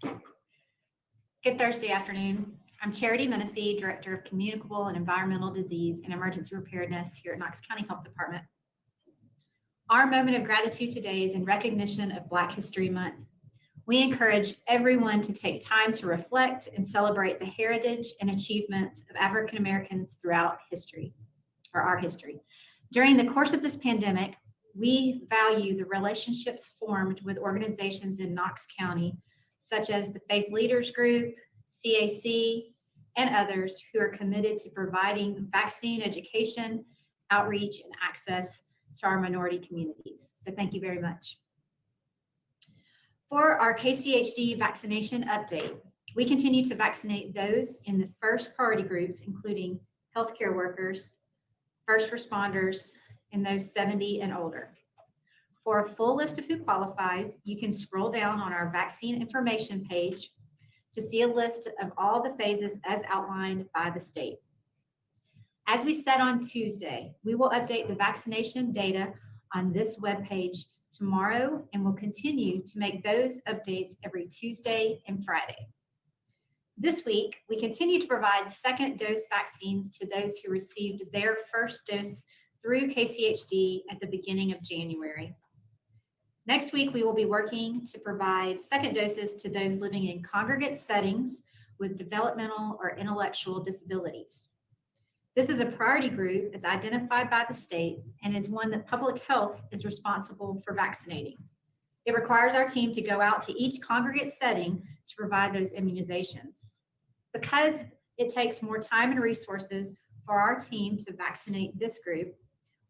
Good Thursday afternoon. I'm Charity Menifee, Director of Communicable and Environmental Disease and Emergency Preparedness here at Knox County Health Department. Our moment of gratitude today is in recognition of Black History Month. We encourage everyone to take time to reflect and celebrate the heritage and achievements of African Americans throughout history, or our history. During the course of this pandemic, we value the relationships formed with organizations in Knox County, such as the Faith Leaders Group, CAC, and others who are committed to providing vaccine education, outreach, and access to our minority communities. So thank you very much. For our Kchd vaccination update, we continue to vaccinate those in the first priority groups, including healthcare workers, first responders, and those 70 and older. For a full list of who qualifies, you can scroll down on our vaccine information page to see a list of all the phases as outlined by the state. As we said on Tuesday, we will update the vaccination data on this webpage tomorrow, and will continue to make those updates every Tuesday and Friday. This week, we continue to provide second dose vaccines to those who received their first dose through Kchd at the beginning of January. Next week, we will be working to provide second doses to those living in congregate settings with developmental or intellectual disabilities. This is a priority group as identified by the state and is one that public health is responsible for vaccinating. It requires our team to go out to each congregate setting to provide those immunizations. Because it takes more time and resources for our team to vaccinate this group,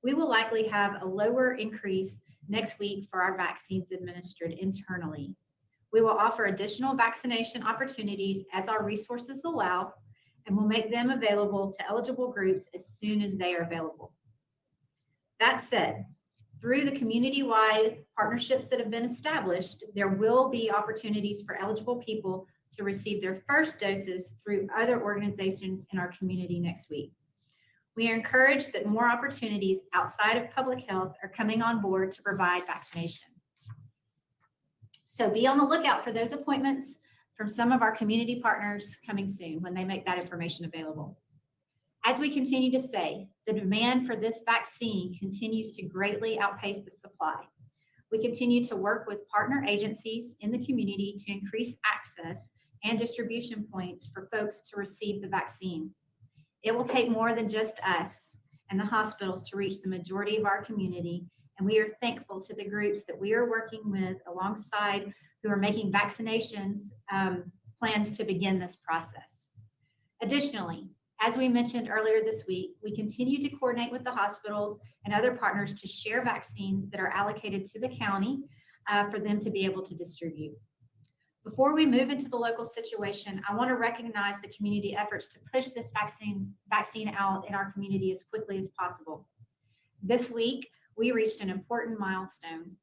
we will likely have a lower increase next week for our vaccines administered internally. We will offer additional vaccination opportunities as our resources allow, and will make them available to eligible groups as soon as they are available. That said, through the community-wide partnerships that have been established, there will be opportunities for eligible people to receive their first doses through other organizations in our community next week. We are encouraged that more opportunities outside of public health are coming on board to provide vaccination. So be on the lookout for those appointments from some of our community partners coming soon when they make that information available. As we continue to say, the demand for this vaccine continues to greatly outpace the supply. We continue to work with partner agencies in the community to increase access and distribution points for folks to receive the vaccine. It will take more than just us and the hospitals to reach the majority of our community, and we are thankful to the groups that we are working with alongside who are making vaccinations plans to begin this process. Additionally, as we mentioned earlier this week, we continue to coordinate with the hospitals and other partners to share vaccines that are allocated to the county for them to be able to distribute. Before we move into the local situation, I want to recognize the community efforts to push this vaccine out in our community as quickly as possible. This week, we reached an important milestone.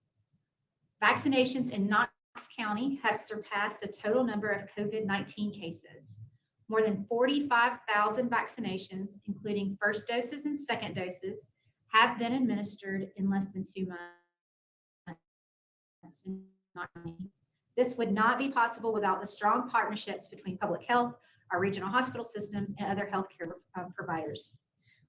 Vaccinations in Knox County have surpassed the total number of COVID-19 cases. More than 45,000 vaccinations, including first doses and second doses, have been administered in less than 2 months. This would not be possible without the strong partnerships between public health, our regional hospital systems, and other healthcare providers.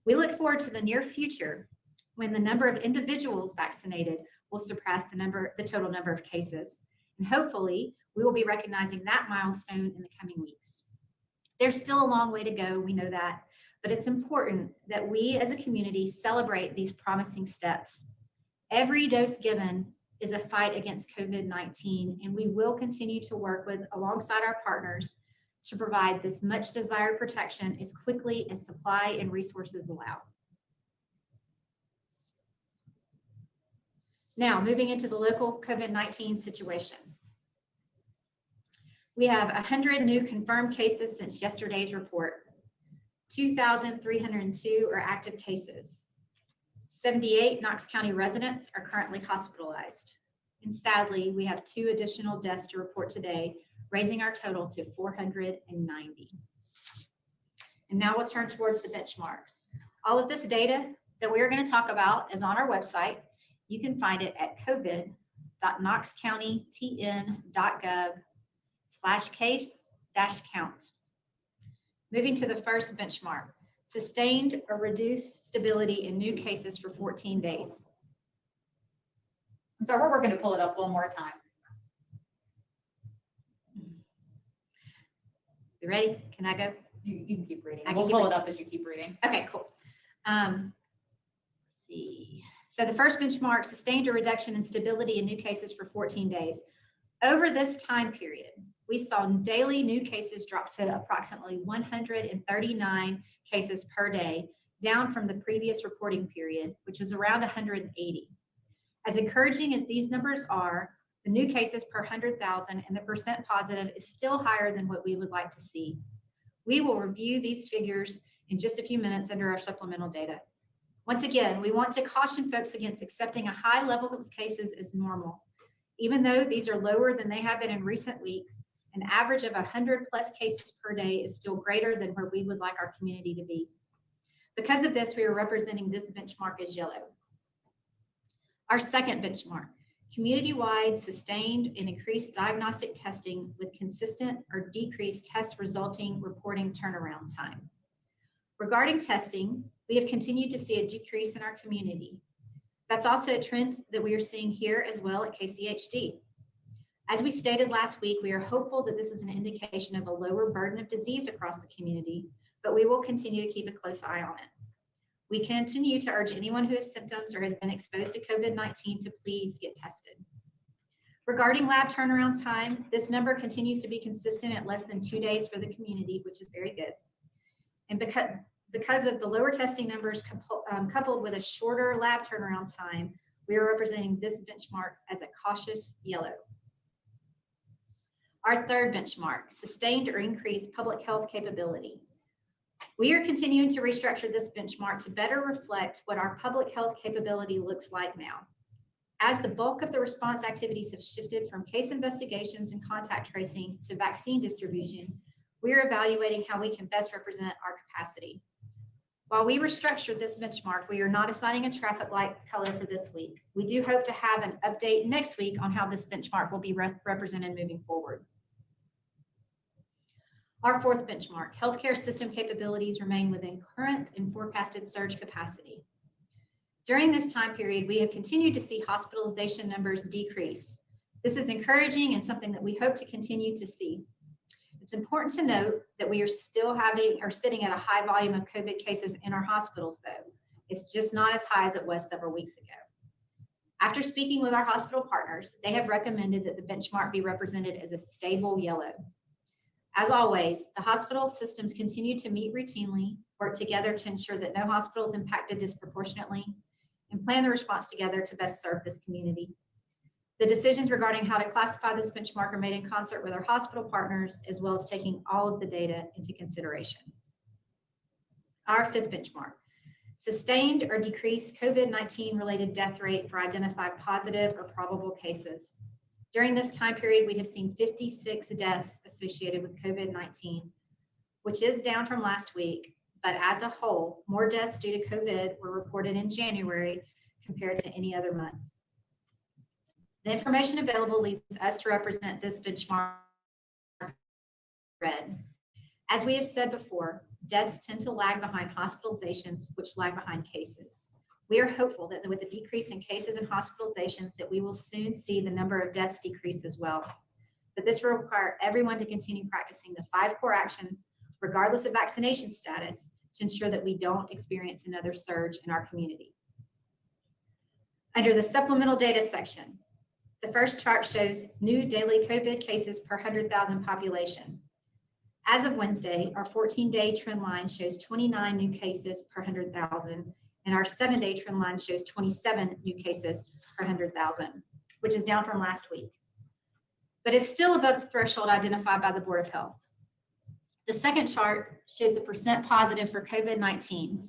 We look forward to the near future when the number of individuals vaccinated will surpass the total number of cases. And hopefully, we will be recognizing that milestone in the coming weeks. There's still a long way to go, we know that, but it's important that we as a community celebrate these promising steps. Every dose given is a fight against COVID-19, and we will continue to work alongside our partners to provide this much desired protection as quickly as supply and resources allow. Now, moving into the local COVID-19 situation. We have 100 new confirmed cases since yesterday's report. 2,302 are active cases. 78 Knox County residents are currently hospitalized. And sadly, we have 2 additional deaths to report today, raising our total to 490. And now we'll turn towards the benchmarks. All of this data that we are going to talk about is on our website. You can find it at covid.knoxcountytn.gov/data. case-count. Moving to the first benchmark, sustained or reduced stability in new cases for 14 days. I'm sorry, we're going to pull it up one more time. You ready? Can I go? You can keep reading. I can We'll keep pull reading. it up as you keep reading. Okay, cool. Let's see. So the first benchmark, sustained a reduction in stability in new cases for 14 days. Over this time period, we saw daily new cases drop to approximately 139 cases per day, down from the previous reporting period, which was around 180. As encouraging as these numbers are, the new cases per 100,000 and the percent positive is still higher than what we would like to see. We will review these figures in just a few minutes under our supplemental data. Once again, we want to caution folks against accepting a high level of cases as normal. Even though these are lower than they have been in recent weeks, an average of 100 plus cases per day is still greater than where we would like our community to be. Because of this, we are representing this benchmark as yellow. Our second benchmark, community-wide sustained and increased diagnostic testing with consistent or decreased test resulting reporting turnaround time. Regarding testing, we have continued to see a decrease in our community. That's also a trend that we are seeing here as well at Kchd. As we stated last week, we are hopeful that this is an indication of a lower burden of disease across the community, but we will continue to keep a close eye on it. We continue to urge anyone who has symptoms or has been exposed to COVID-19 to please get tested. Regarding lab turnaround time, this number continues to be consistent at less than 2 days for the community, which is very good. And because of the lower testing numbers coupled with a shorter lab turnaround time, we are representing this benchmark as a cautious yellow. Our third benchmark, sustained or increased public health capability. We are continuing to restructure this benchmark to better reflect what our public health capability looks like now. As the bulk of the response activities have shifted from case investigations and contact tracing to vaccine distribution, we are evaluating how we can best represent our capacity. While we restructured this benchmark, we are not assigning a traffic light color for this week. We do hope to have an update next week on how this benchmark will be represented moving forward. Our fourth benchmark, healthcare system capabilities remain within current and forecasted surge capacity. During this time period, we have continued to see hospitalization numbers decrease. This is encouraging and something that we hope to continue to see. It's important to note that we are still sitting at a high volume of COVID cases in our hospitals though. It's just not as high as it was several weeks ago. After speaking with our hospital partners, they have recommended that the benchmark be represented as a stable yellow. As always, the hospital systems continue to meet routinely, work together to ensure that no hospital is impacted disproportionately, and plan the response together to best serve this community. The decisions regarding how to classify this benchmark are made in concert with our hospital partners, as well as taking all of the data into consideration. Our fifth benchmark, sustained or decreased COVID-19 related death rate for identified positive or probable cases. During this time period, we have seen 56 deaths associated with COVID-19, which is down from last week, but as a whole, more deaths due to COVID were reported in January compared to any other month. The information available leads us to represent this benchmark red. As we have said before, deaths tend to lag behind hospitalizations, which lag behind cases. We are hopeful that with the decrease in cases and hospitalizations that we will soon see the number of deaths decrease as well. But this will require everyone to continue practicing the 5 core actions, regardless of vaccination status, to ensure that we don't experience another surge in our community. Under the supplemental data section, the first chart shows new daily COVID cases per 100,000 population. As of Wednesday, our 14-day trend line shows 29 new cases per 100,000, and our 7-day trend line shows 27 new cases per 100,000, which is down from last week, but is still above the threshold identified by the Board of Health. The second chart shows the percent positive for COVID-19.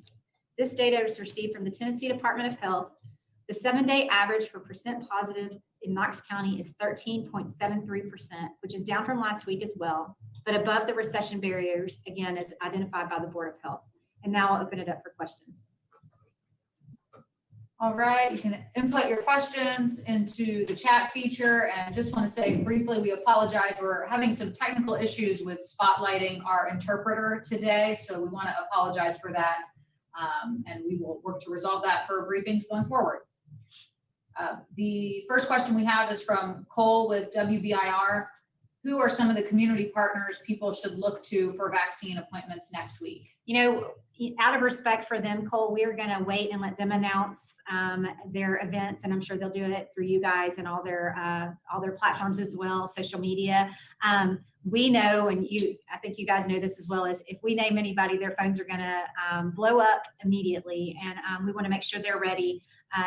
This data is received from the Tennessee Department of Health. The 7-day average for percent positive in Knox County is 13.73%, which is down from last week as well, but above the recession barriers, again, as identified by the Board of Health. And now I'll open it up for questions. All right, you can input your questions into the chat feature, and just want to say briefly, we apologize. We're having some technical issues with spotlighting our interpreter today, so we want to apologize for that, and we will work to resolve that for briefings going forward. The first question we have is from Cole with WBIR. Who are some of the community partners people should look to for vaccine appointments next week? You know, out of respect for them, Cole, we're going to wait and let them announce their events, and I'm sure they'll do it through you guys and all their platforms as well, social media. We know, and I think you guys know this as well, as if we name anybody, their phones are going to blow up immediately, and we want to make sure they're ready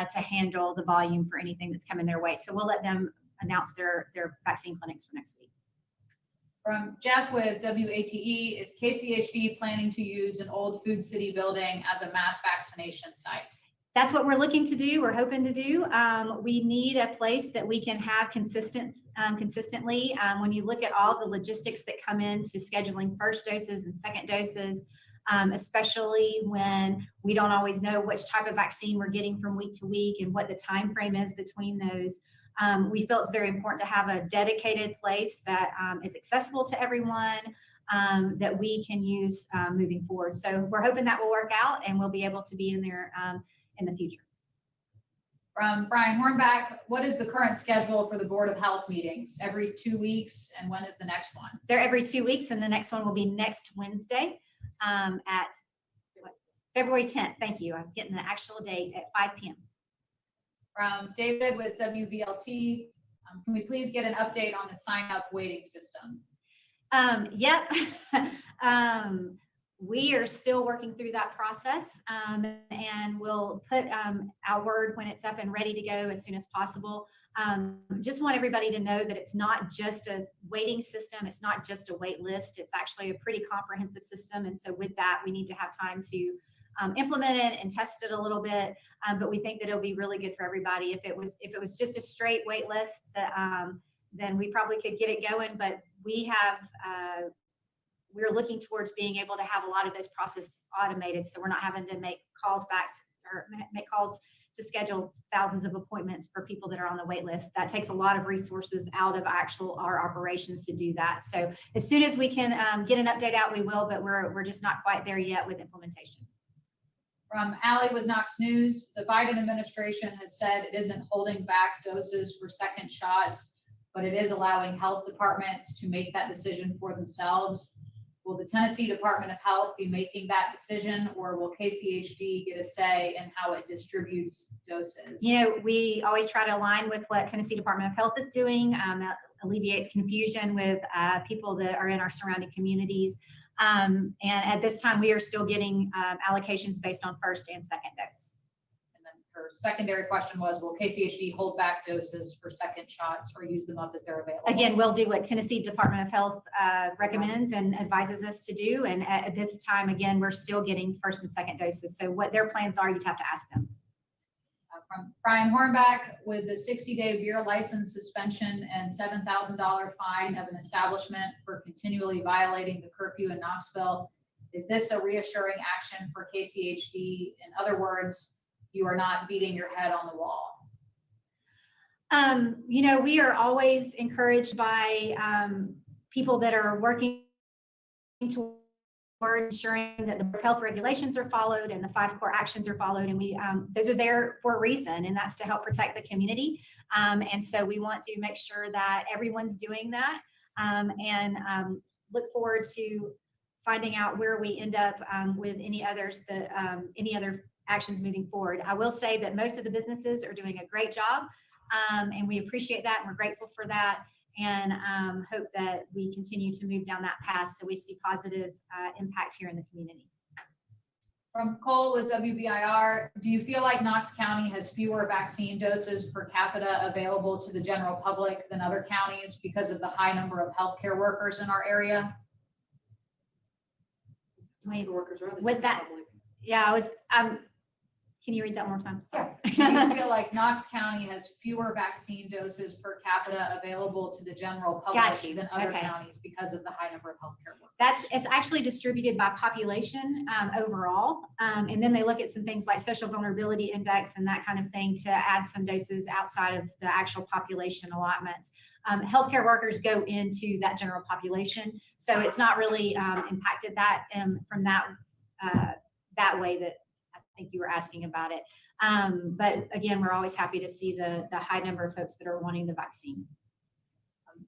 to handle the volume for anything that's coming their way. So we'll let them announce their vaccine clinics for next week. From Jeff with WATE, is KCHD planning to use an old Food City building as a mass vaccination site? That's what we're looking to do. We're hoping to do. We need a place that we can have consistently. When you look at all the logistics that come into scheduling first doses and second doses, especially when we don't always know which type of vaccine we're getting from week to week and what the time frame is between those. We feel it's very important to have a dedicated place that is accessible to everyone, that we can use moving forward. So we're hoping that will work out and we'll be able to be in there in the future. From Brian Hornback, what is the current schedule for the Board of Health meetings? Every 2 weeks, and when is the next one? They're every 2 weeks, and the next one will be next Wednesday at February 10th. Thank you. I was getting the actual date at 5 p.m. From David with WVLT, can we please get an update on the sign-up waiting system? Yep. We are still working through that process, and we'll put our word when it's up and ready to go as soon as possible. Just want everybody to know that it's not just a waiting system. It's not just a wait list. It's actually a pretty comprehensive system. And so with that, we need to have time to implement it and test it a little bit, but we think that it'll be really good for everybody. If it was just a straight wait list, then we probably could get it going. But we're looking towards being able to have a lot of those processes automated, so we're not having to make calls back or make calls to schedule thousands of appointments for people that are on the wait list. That takes a lot of resources out of our operations to do that. So as soon as we can get an update out, we will, but we're just not quite there yet with implementation. From Allie with KnoxNews, the Biden administration has said it isn't holding back doses for second shots, but it is allowing health departments to make that decision for themselves. Will the Tennessee Department of Health be making that decision, or will KCHD get a say in how it distributes doses? You know, we always try to align with what Tennessee Department of Health is doing. That alleviates confusion with people that are in our surrounding communities. And at this time, we are still getting allocations based on first and second dose. And then her secondary question was, will KCHD hold back doses for second shots or use them up as they're available? Again, we'll do what Tennessee Department of Health recommends and advises us to do. And at this time, again, we're still getting first and second doses. So what their plans are, you'd have to ask them. From Brian Hornback, with the 60-day beer license suspension and $7,000 fine of an establishment for continually violating the curfew in Knoxville, is this a reassuring action for KCHD? In other words, you are not beating your head on the wall. You know, we are always encouraged by people that are working toward ensuring that the health regulations are followed and the 5 core actions are followed, and we those are there for a reason, and that's to help protect the community. And so we want to make sure that everyone's doing that, and look forward to finding out where we end up with any other actions moving forward. I will say that most of the businesses are doing a great job, and we appreciate that, and we're grateful for that, and hope that we continue to move down that path so we see positive impact here in the community. From Cole with WBIR, do you feel like Knox County has fewer vaccine doses per capita available to the general public than other counties because of the high number of healthcare workers in our area? With that, yeah, Can you read that one more time? Sorry. Do you feel like Knox County has fewer vaccine doses per capita available to the general public Got you. than other Okay. counties because of the high number of healthcare workers? It's actually distributed by population overall. And then they look at some things like social vulnerability index and that kind of thing to add some doses outside of the actual population allotments. Healthcare workers go into that general population. So it's not really impacted that from that way that I think you were asking about it. But again, we're always happy to see the high number of folks that are wanting the vaccine.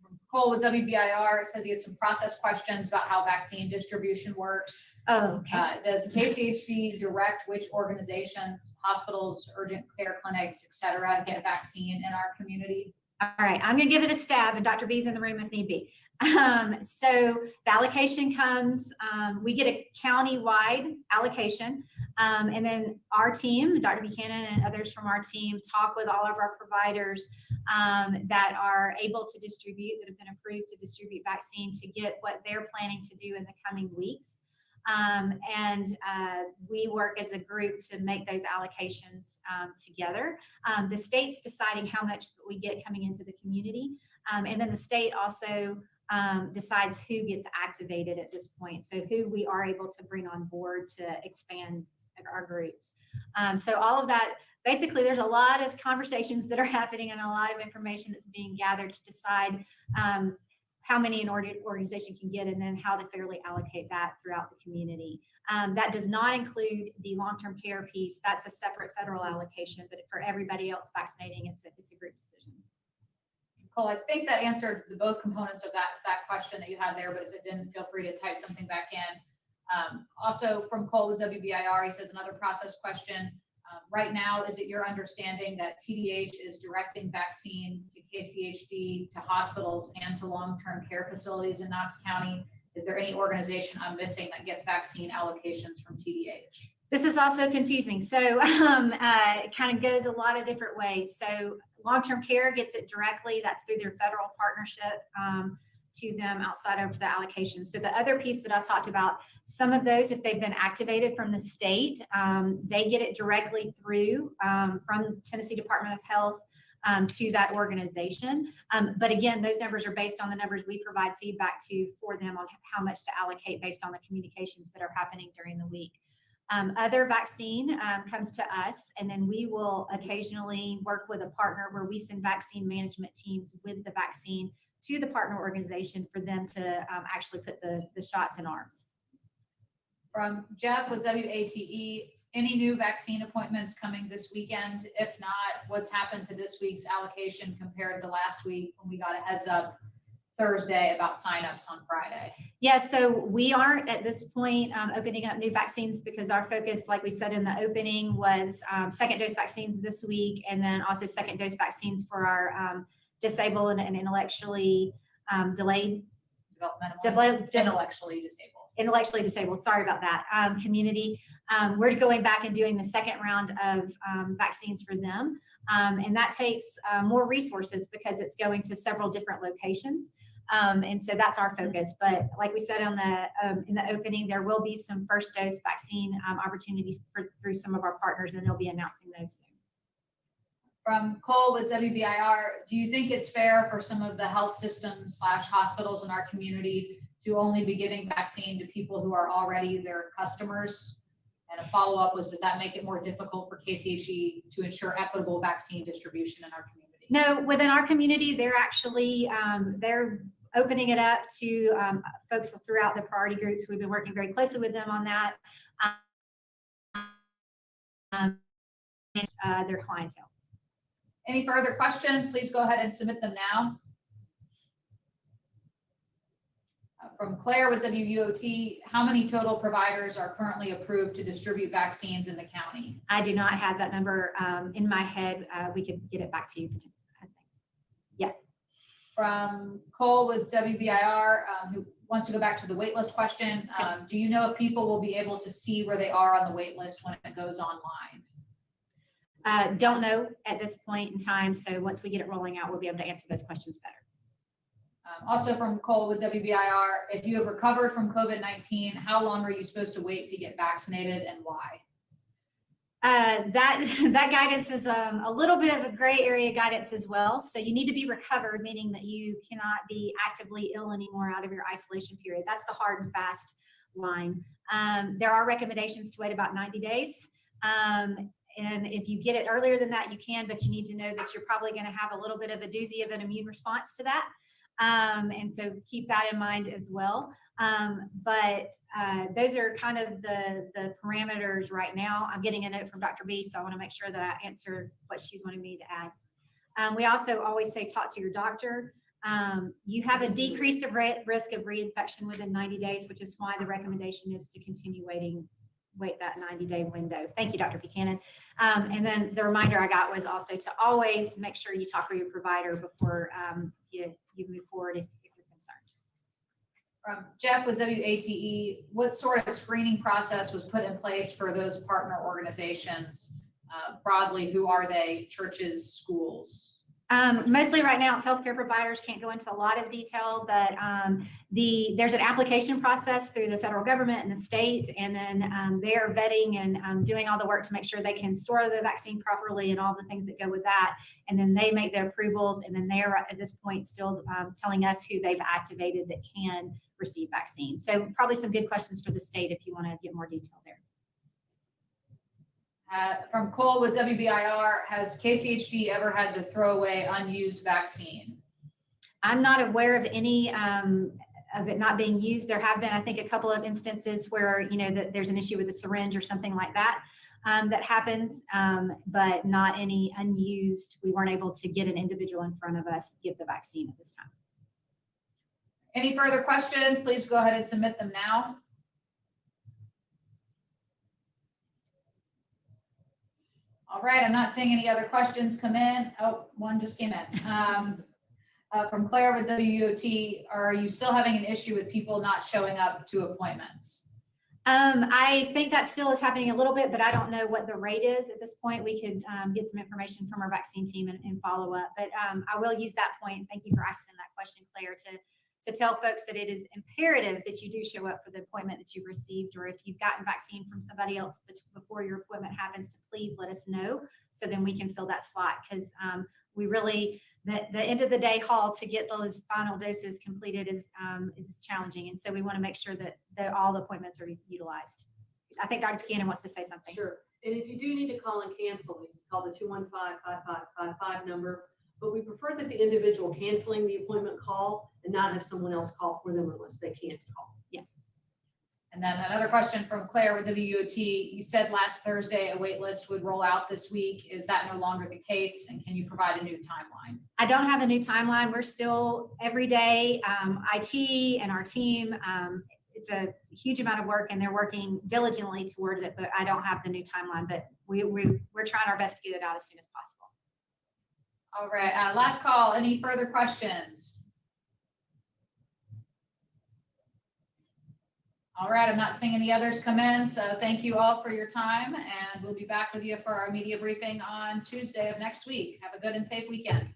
From Cole with WBIR, it says he has some process questions about how vaccine distribution works. Oh, okay. Does KCHD direct which organizations, hospitals, urgent care clinics, et cetera, get vaccine in our community? All right, I'm going to give it a stab, and Dr. B's in the room if need be. So the allocation comes, we get a county-wide allocation, and then our team, Dr. Buchanan and others from our team, talk with all of our providers that are able to distribute, that have been approved to distribute vaccine to get what they're planning to do in the coming weeks. We work as a group to make those allocations together. The state's deciding how much we get coming into the community. And then the state also decides who gets activated at this point. So who we are able to bring on board to expand our groups. So all of that, basically there's a lot of conversations that are happening and a lot of information that's being gathered to decide how many an organization can get, and then how to fairly allocate that throughout the community. That does not include the long-term care piece. That's a separate federal allocation, but for everybody else vaccinating, it's a group decision. Nicole, I think that answered both components of that question that you had there, but if it didn't, feel free to type something back in. Also from Cole with WBIR, he says another process question. Right now, is it your understanding that TDH is directing vaccine to KCHD, to hospitals, and to long-term care facilities in Knox County? Is there any organization I'm missing that gets vaccine allocations from TDH? This is also confusing. So it kind of goes a lot of different ways. So long-term care gets it directly. That's through their federal partnership to them outside of the allocation. So the other piece that I talked about, some of those, if they've been activated from the state, they get it directly through from Tennessee Department of Health to that organization. But again, those numbers are based on the numbers we provide feedback to for them on how much to allocate based on the communications that are happening during the week. Other vaccine comes to us, and then we will occasionally work with a partner where we send vaccine management teams with the vaccine to the partner organization for them to actually put the shots in arms. From Jeff with WATE, any new vaccine appointments coming this weekend? If not, what's happened to this week's allocation compared to last week when we got a heads up Thursday about signups on Friday? Yeah, so we aren't at this point opening up new vaccines because our focus, like we said in the opening, was second dose vaccines this week, and then also second dose vaccines for our disabled and intellectually delayed, intellectually disabled, sorry about that, community. We're going back and doing the second round of vaccines for them. And that takes more resources because it's going to several different locations. And so that's our focus. But like we said in the opening, there will be some first dose vaccine opportunities through some of our partners, and they'll be announcing those soon. From Cole with WBIR, do you think it's fair for some of the health systems / hospitals in our community to only be giving vaccine to people who are already their customers? And a follow-up was, does that make it more difficult for KCHE to ensure equitable vaccine distribution in our community? No, within our community, they're actually, they're opening it up to folks throughout the priority groups. We've been working very closely with them on that. Their clientele. Any further questions, please go ahead and submit them now. From Claire with WUOT, how many total providers are currently approved to distribute vaccines in the county? I do not have that number in my head. We could get it back to you. Yeah. From Cole with WBIR, who wants to go back to the waitlist question. Do you know if people will be able to see where they are on the waitlist when it goes online? Don't know at this point in time. So once we get it rolling out, we'll be able to answer those questions better. Also from Cole with WBIR, if you have recovered from COVID-19, how long are you supposed to wait to get vaccinated and why? That guidance is a little bit of a gray area guidance as well. So you need to be recovered, meaning that you cannot be actively ill anymore out of your isolation period. That's the hard and fast line. There are recommendations to wait about 90 days. And if you get it earlier than that, you can, but you need to know that you're probably going to have a little bit of a doozy of an immune response to that. And so keep that in mind as well. But those are kind of the parameters right now. I'm getting a note from Dr. B, so I want to make sure that I answer what she's wanting me to add. We also always say talk to your doctor. You have a decreased risk of reinfection within 90 days, which is why the recommendation is to continue wait that 90-day window. Thank you, Dr. Buchanan. And then the reminder I got was also to always make sure you talk with your provider before you move forward if you're concerned. From Jeff with WATE, what sort of screening process was put in place for those partner organizations? Broadly, who are they? Churches, schools? Mostly right now it's healthcare providers. Can't go into a lot of detail, but there's an application process through the federal government and the state, and then they are vetting and doing all the work to make sure they can store the vaccine properly and all the things that go with that. And then they make their approvals, and then they're at this point still telling us who they've activated that can receive vaccine. So probably some good questions for the state if you want to get more detail there. From Cole with WBIR, has KCHD ever had to throw away unused vaccine? I'm not aware of any of it not being used. There have been, I think, a couple of instances where, that there's an issue with the syringe or something like that that happens, but not any unused. We weren't able to get an individual in front of us give the vaccine at this time. Any further questions? Please go ahead and submit them now. All right, I'm not seeing any other questions come in. Oh, one just came in. From Claire with WOT, are you still having an issue with people not showing up to appointments? I think that still is happening a little bit, but I don't know what the rate is at this point. We could get some information from our vaccine team and follow up. But I will use that point. Thank you for asking that question, Claire, to tell folks that it is imperative that you do show up for the appointment that you've received, or if you've gotten vaccine from somebody else before your appointment happens, to please let us know so then we can fill that slot, because we really, the end of the day haul to get those final doses completed is challenging, and so we want to make sure that all the appointments are utilized. I think Dr. Buchanan wants to say something. Sure, and if you do need to call and cancel, you can call the 215-5555 number. But we prefer that the individual canceling the appointment call and not have someone else call for them unless they can't call. Yeah. And then another question from Claire with WOT. You said last Thursday a wait list would roll out this week. Is that no longer the case? And can you provide a new timeline? I don't have a new timeline. We're still every day, IT and our team, it's a huge amount of work and they're working diligently towards it, but I don't have the new timeline, but we're trying our best to get it out as soon as possible. All right, last call. Any further questions? All right, I'm not seeing any others come in, so thank you all for your time, and we'll be back with you for our media briefing on Tuesday of next week. Have a good and safe weekend.